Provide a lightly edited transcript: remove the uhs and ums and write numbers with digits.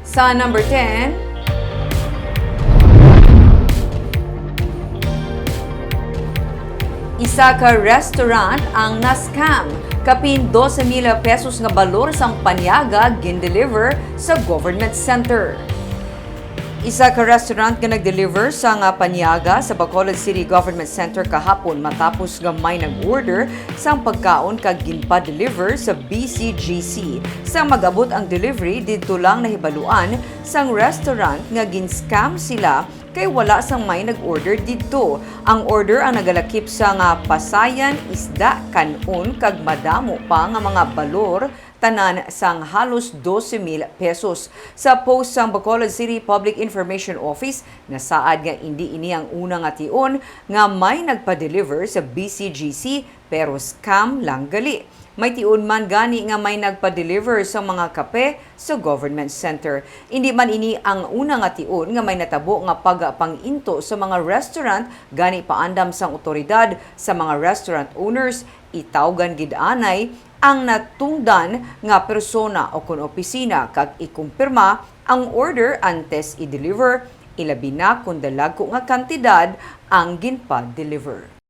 Sa number 10, isa ka restaurant ang na-scam. Kapin 12,000 pesos nga balor sang panyaga gin-deliver sa government center. Isa ka restaurant nga nag-deliver sa nga panyaga sa Bacolod City Government Center kahapon matapos nga may nag-order sang pagkaon kag ginpadeliver sa BCGC. Sang mag-abot ang delivery, dito lang nahibaluan sang restaurant nga gin-scam sila kay wala sang may nag-order dito. Ang order ang nagalakip sa nga pasayan, isda, kanon kag madamo pa nga mga balor tanan sang halos 12,000 pesos. Sa post sang Bacolod City Public Information Office, nasaad nga hindi ini ang una nga tion nga may nagpa-deliver sa BCGC pero scam lang gali. May tion man gani nga may nagpa-deliver sa mga kape sa government center. Hindi man ini ang una nga tion nga may natabo nga pagpanginto sa mga restaurant gani paandam sang otoridad sa mga restaurant owners itawgan gid anay ang natungdan nga persona o kun opisina kag ikumpirma ang order antes i-deliver ilabi na kung dalago nga kantidad ang ginpa-deliver.